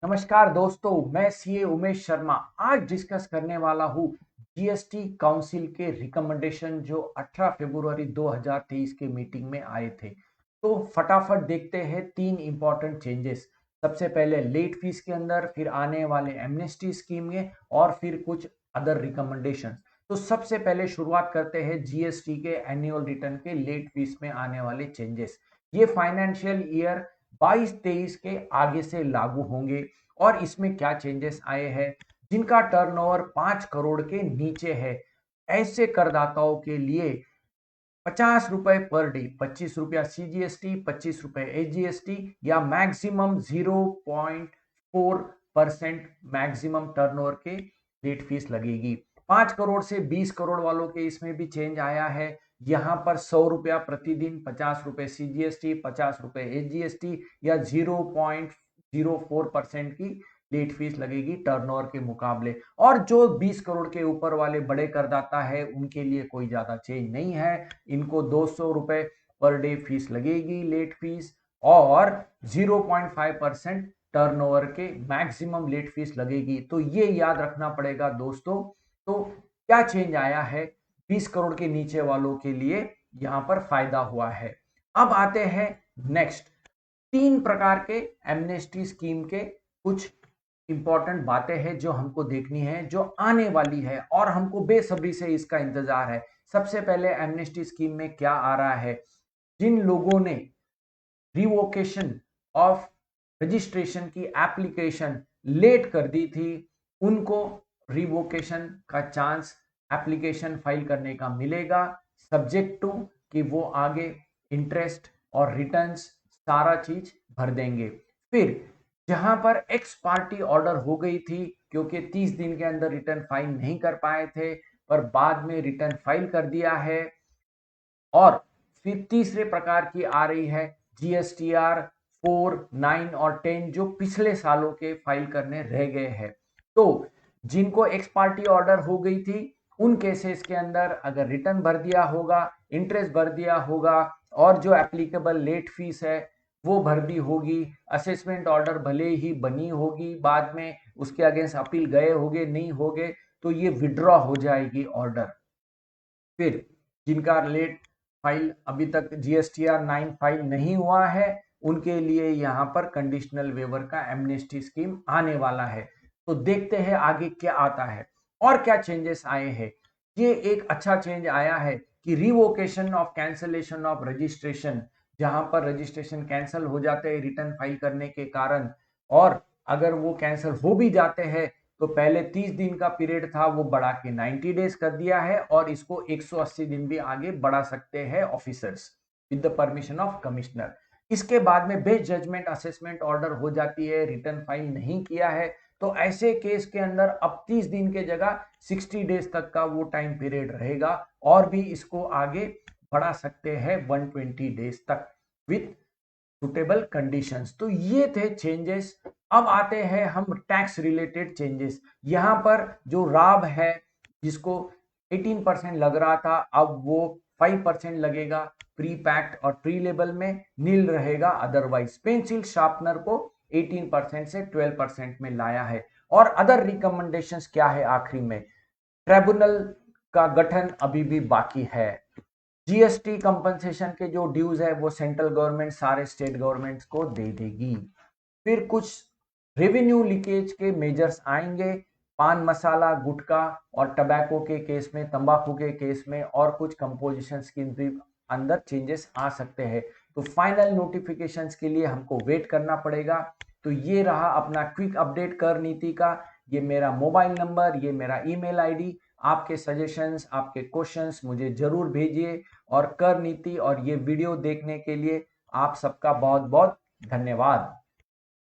नमस्कार दोस्तों, मैं सीए उमेश शर्मा आज डिस्कस करने वाला हूँ जीएसटी काउंसिल के रिकमेंडेशन जो 18 फरवरी 2023 के मीटिंग में आए थे। तो फटाफट देखते हैं तीन इंपॉर्टेंट चेंजेस। सबसे पहले लेट फीस के अंदर, फिर आने वाले एमनेस्टी स्कीम में और फिर कुछ अदर रिकमेंडेशंस। तो सबसे पहले शुरुआत करते हैं जीएसटी के एनुअल रिटर्न के लेट फीस में आने वाले चेंजेस। ये फाइनेंशियल ईयर 22-23 के आगे से लागू होंगे। और इसमें क्या चेंजेस आए हैं? जिनका टर्नओवर 5 करोड़ के नीचे है, ऐसे करदाताओं के लिए 50 रुपए पर डे, 25 रुपया सीजीएसटी, 25 रुपए एचजीएसटी या मैक्सिमम 0.4% मैक्सिमम टर्नओवर के लेट फीस लगेगी। 5 करोड़ से 20 करोड़ वालों के इसमें भी चेंज आया है। यहाँ पर 100 रुपया प्रतिदिन, 50 रुपए सीजीएसटी, 50 रुपए एचजीएसटी या 0.04% की लेट फीस लगेगी टर्नओवर के मुकाबले। और जो 20 करोड़ के ऊपर वाले बड़े करदाता है उनके लिए कोई ज्यादा चेंज नहीं है। इनको 200 रुपए पर डे फीस लगेगी लेट फीस, और 0.5% टर्नओवर के मैक्सिमम लेट फीस लगेगी। तो ये याद रखना पड़ेगा दोस्तों। तो क्या चेंज आया है 20 करोड़ के नीचे वालों के लिए, यहां पर फायदा हुआ है। अब आते हैं नेक्स्ट, तीन प्रकार के एमनेस्टी स्कीम के कुछ इंपॉर्टेंट बातें हैं जो हमको देखनी है, जो आने वाली है और हमको बेसब्री से इसका इंतजार है। सबसे पहले एमनेस्टी स्कीम में क्या आ रहा है? जिन लोगों ने रिवोकेशन ऑफ रजिस्ट्रेशन की एप्लीकेशन लेट कर दी थी, उनको रिवोकेशन का चांस एप्लीकेशन फाइल करने का मिलेगा, सब्जेक्ट टू कि वो आगे इंटरेस्ट और रिटर्न्स सारा चीज भर देंगे। फिर जहां पर एक्स पार्टी ऑर्डर हो गई थी क्योंकि 30 दिन के अंदर रिटर्न फाइल नहीं कर पाए थे, पर बाद में रिटर्न फाइल कर दिया है। और फिर तीसरे प्रकार की आ रही है जीएसटीआर 4, 9 और 10 जो पिछले सालों के फाइल करने रह गए हैं। तो जिनको एक्स पार्टी ऑर्डर हो गई थी उन केसेस के अंदर अगर रिटर्न भर दिया होगा, इंटरेस्ट भर दिया होगा और जो एप्लीकेबल लेट फीस है वो भर दी होगी, असेसमेंट ऑर्डर भले ही बनी होगी, बाद में उसके अगेंस्ट अपील गए होगे नहीं होगे, तो ये विड्रॉ हो जाएगी ऑर्डर। फिर जिनका लेट फाइल अभी तक जीएसटीआर 9 फाइल नहीं हुआ है, उनके लिए यहाँ पर कंडीशनल वेवर का एमनेस्टी स्कीम आने वाला है। तो देखते हैं आगे क्या आता है और क्या चेंजेस आए हैं। ये एक अच्छा चेंज आया है कि revocation of cancellation of registration, जहां पर रजिस्ट्रेशन कैंसिल हो जाते हैं रिटर्न फाइल करने के कारण, और अगर वो कैंसिल हो भी जाते हैं तो पहले 30 दिन का पीरियड था वो बढ़ा के 90 डेज कर दिया है, और इसको 180 दिन भी आगे बढ़ा सकते हैं officers with the permission of commissioner. इसके बाद में बेस्ट जजमेंट असेसमेंट ऑर्डर हो जाती है, रिटर्न फाइल नहीं किया है, तो ऐसे केस के अंदर अब 30 दिन के जगह 60 डेज तक का वो टाइम पीरियड रहेगा, और भी इसको आगे बढ़ा सकते हैं 120 डेज तक विथ सुटेबल कंडीशंस। तो ये थे चेंजेस। अब आते हैं हम टैक्स रिलेटेड चेंजेस। यहां पर जो राब है जिसको 18% लग रहा था, अब वो 5% लगेगा प्री पैक्ड, और प्री लेबल में नील रहेगा अदरवाइज। पेंसिल शार्पनर को 18% से 12% में लाया है। और अदर रिकमेंडेशंस क्या है आखिरी में? ट्रिब्यूनल का गठन अभी भी बाकी है। जीएसटी कंपनसेशन के जो ड्यूज है वो सेंट्रल गवर्नमेंट सारे स्टेट गवर्नमेंट्स को दे देगी। फिर कुछ रेवेन्यू लीकेज के मेजर्स आएंगे, पान मसाला, गुटखा और टबैको के केस में, तंबाकू के केस में, और कुछ कंपोजिशन स्कीम भी अंदर चेंजेस आ सकते हैं। तो फाइनल नोटिफिकेशंस के लिए हमको वेट करना पड़ेगा। तो ये रहा अपना क्विक अपडेट कर नीति का। ये मेरा मोबाइल नंबर, ये मेरा ईमेल आईडी। आपके सजेशंस, आपके क्वेश्चंस मुझे जरूर भेजिए। और कर नीति और ये वीडियो देखने के लिए आप सबका बहुत बहुत धन्यवाद।